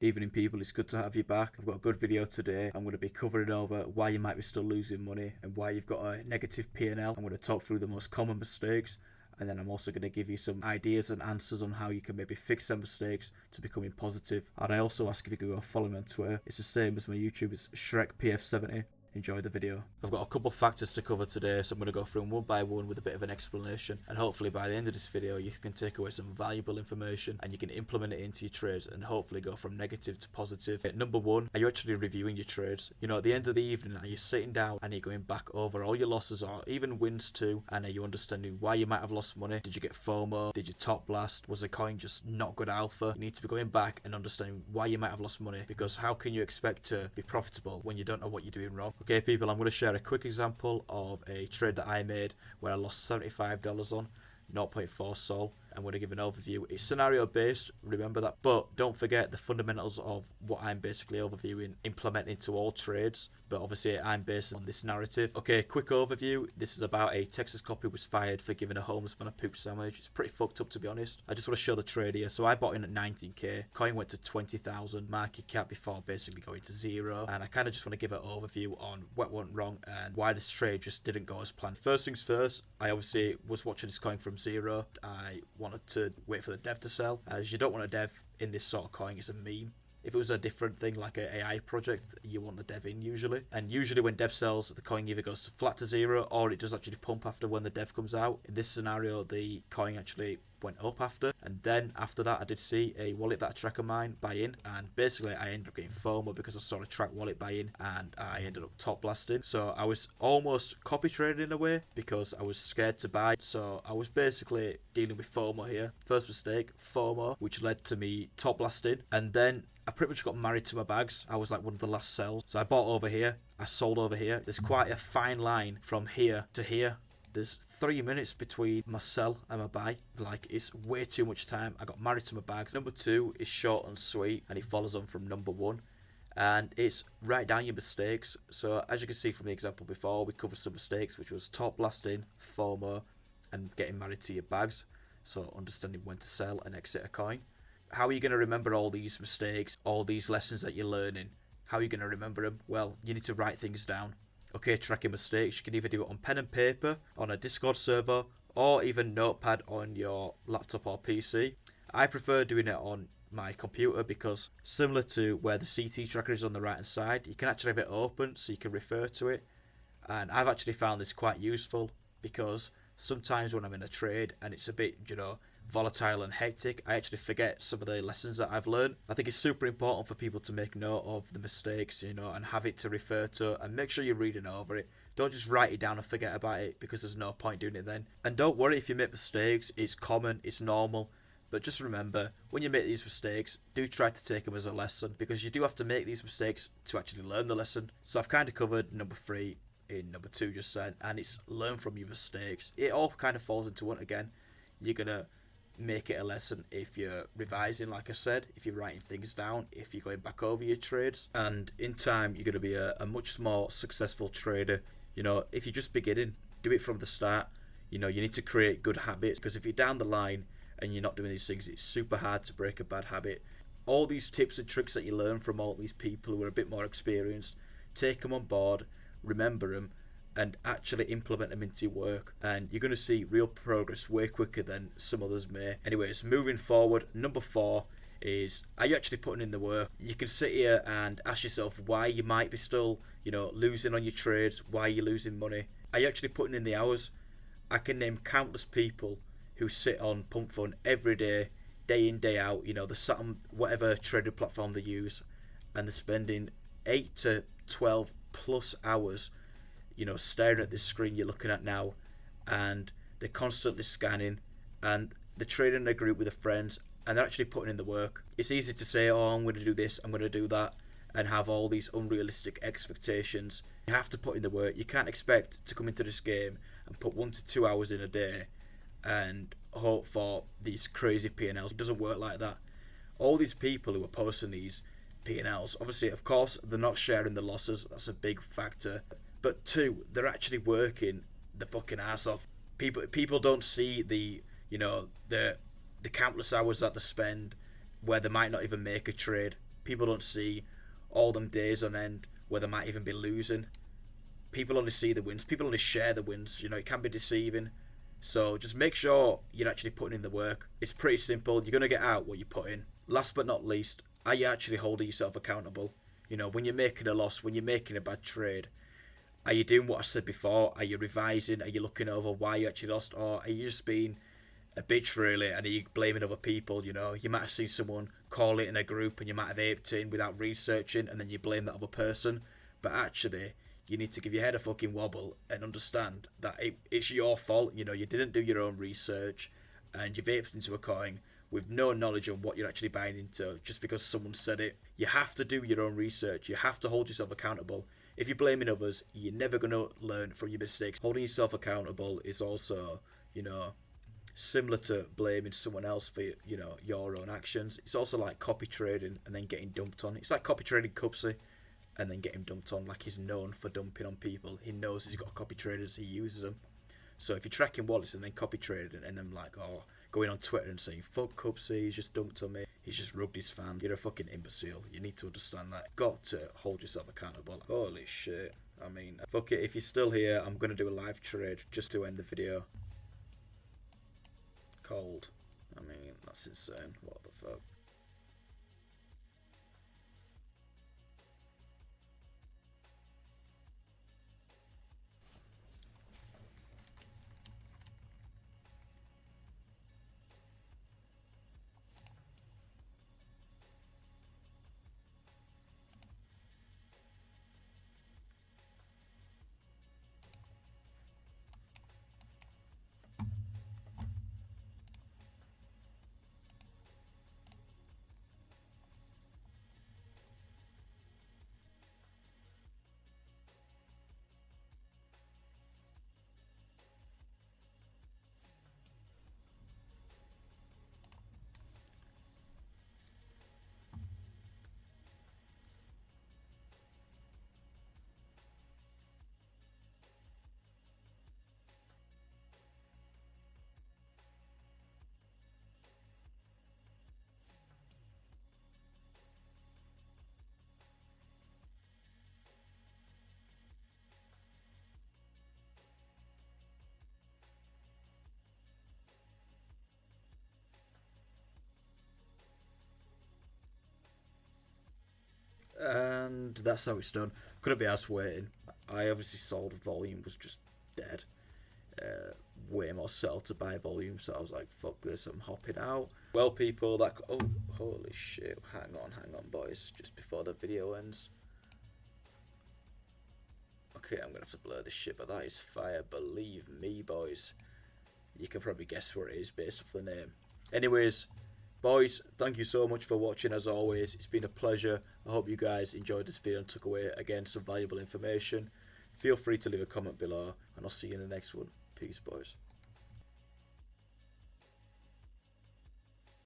Evening people, it's good to have you back. I've got a good video today. I'm going to be covering over why you might be still losing money and why you've got a negative P&L. I'm going to talk through the most common mistakes, and then I'm also going to give you some ideas and answers on how you can maybe fix some mistakes to becoming positive. And I also ask if you could go follow me on Twitter. It's the same as my YouTube, it's shrekpf70. Enjoy the video. I've got a couple of factors to cover today, so I'm going to go through them one by one with a bit of an explanation, and hopefully by the end of this video you can take away some valuable information and you can implement it into your trades and hopefully go from negative to positive. Number one, are you actually reviewing your trades? You know, at the end of the evening, are you sitting down and you're going back over all your losses or even wins too, and are you understanding why you might have lost money? Did you get FOMO? Did you top blast? Was the coin just not good alpha? You need to be going back and understanding why you might have lost money, because how can you expect to be profitable when you don't know what you're doing wrong? Okay people, I'm going to share a quick example of a trade that I made where I lost $75 on 0.4 sol. I'm going to give an overview. It's scenario based, remember that, but don't forget the fundamentals of what I'm basically overviewing, implementing to all trades, but obviously I'm based on this narrative. Okay, quick overview. This is about a Texas cop who was fired for giving a homeless man a poop sandwich. It's pretty fucked up, to be honest. I just want to show the trade here. So I bought in at 19k, coin went to 20,000, market cap before basically going to zero, and I kind of just want to give an overview on what went wrong and why this trade just didn't go as planned. First things first, I obviously was watching this coin from zero. I wanted to wait for the dev to sell, as you don't want a dev in this sort of coin. It's a meme. If it was a different thing like an AI project, you want the dev in usually. And usually when dev sells, the coin either goes flat to zero or it does actually pump after when the dev comes out. In this scenario, the coin actually went up after, and then after that I did see a wallet that a tracker mine buy in, and basically I ended up getting FOMO because I saw a track wallet buy in and I ended up top blasting. So I was almost copy trading in a way because I was scared to buy, so I was basically dealing with FOMO here. First mistake, FOMO, which led to me top blasting, and then I pretty much got married to my bags. I was like one of the last sells, so I bought over here, I sold over here. There's quite a fine line from here to here. There's 3 minutes between my sell and my buy. Like, it's way too much time. I got married to my bags. Number two is short and sweet, and it follows on from number one. And it's write down your mistakes. So as you can see from the example before, we covered some mistakes, which was top blasting, FOMO, and getting married to your bags. So understanding when to sell and exit a coin. How are you going to remember all these mistakes, all these lessons that you're learning? How are you going to remember them? Well, you need to write things down. Okay, tracking mistakes, you can either do it on pen and paper, on a Discord server, or even notepad on your laptop or PC. I prefer doing it on my computer because similar to where the CT tracker is on the right hand side, you can actually have it open so you can refer to it. And I've actually found this quite useful because sometimes when I'm in a trade and it's a bit, volatile and hectic, I actually forget some of the lessons that I've learned. I think it's super important for people to make note of the mistakes, and have it to refer to, and make sure you're reading over it. Don't just write it down and forget about it, because there's no point doing it then. And don't worry if you make mistakes, it's common, it's normal. But just remember, when you make these mistakes, do try to take them as a lesson, because you do have to make these mistakes to actually learn the lesson. So I've kind of covered number three in number two just then, and it's learn from your mistakes. It all kind of falls into one again. You're going to make it a lesson if you're revising, like I said, if you're writing things down, if you're going back over your trades, and in time you're going to be a much more successful trader. If you're just beginning, do it from the start. You need to create good habits, because if you're down the line and you're not doing these things, it's super hard to break a bad habit. All these tips and tricks that you learn from all these people who are a bit more experienced, take them on board, remember them, and actually implement them into your work, and you're going to see real progress way quicker than some others may. Anyways, moving forward, number four is, are you actually putting in the work? You can sit here and ask yourself why you might be still, losing on your trades, why you're losing money. Are you actually putting in the hours? I can name countless people who sit on Pump Fund every day in, day out. They're sat on whatever trading platform they use, and they're spending 8 to 12 plus hours staring at this screen you're looking at now, and they're constantly scanning, and they're trading in a group with their friends, and they're actually putting in the work. It's easy to say, oh, I'm going to do this, I'm going to do that, and have all these unrealistic expectations. You have to put in the work. You can't expect to come into this game and put 1 to 2 hours in a day and hope for these crazy P&Ls. It doesn't work like that. All these people who are posting these P&Ls, obviously, of course, they're not sharing the losses. That's a big factor. But two, they're actually working the fucking ass off. People don't see the countless hours that they spend where they might not even make a trade. People don't see all them days on end where they might even be losing. People only see the wins. People only share the wins. You know, it can be deceiving. So just make sure you're actually putting in the work. It's pretty simple. You're going to get out what you put in. Last but not least, are you actually holding yourself accountable? You know, when you're making a loss, when you're making a bad trade, are you doing what I said before? Are you revising? Are you looking over why you actually lost? Or are you just being a bitch, really, and are you blaming other people? You know, you might have seen someone call it in a group and you might have aped in without researching, and then you blame that other person. But actually, you need to give your head a fucking wobble and understand that it's your fault. You know, you didn't do your own research and you've aped into a coin with no knowledge on what you're actually buying into just because someone said it. You have to do your own research. You have to hold yourself accountable. If you're blaming others, you're never going to learn from your mistakes. Holding yourself accountable is also, you know, similar to blaming someone else for, you know, your own actions. It's also like copy trading and then getting dumped on. It's like copy trading Cupsy and then getting dumped on. Like, he's known for dumping on people. He knows he's got copy traders, he uses them. So if you're tracking wallets and then copy trading and then like, oh, going on Twitter and saying, fuck Cupsy, he's just dumped on me, he's just rugged his fan, you're a fucking imbecile. You need to understand that. Got to hold yourself accountable. Holy shit. I mean, fuck it, if you're still here, I'm going to do a live trade just to end the video. Cold. I mean, that's insane. What the fuck? And that's how it's done. Couldn't be asked waiting. I obviously saw the volume was just dead. Way more sell to buy volume, so I was like, fuck this, I'm hopping out. Well, people, that... Oh, holy shit. Hang on, boys. Just before the video ends. Okay, I'm going to have to blur this shit, but that is fire. Believe me, boys. You can probably guess where it is based off the name. Anyways... Boys, thank you so much for watching as always. It's been a pleasure. I hope you guys enjoyed this video and took away, again, some valuable information. Feel free to leave a comment below, and I'll see you in the next one. Peace, boys.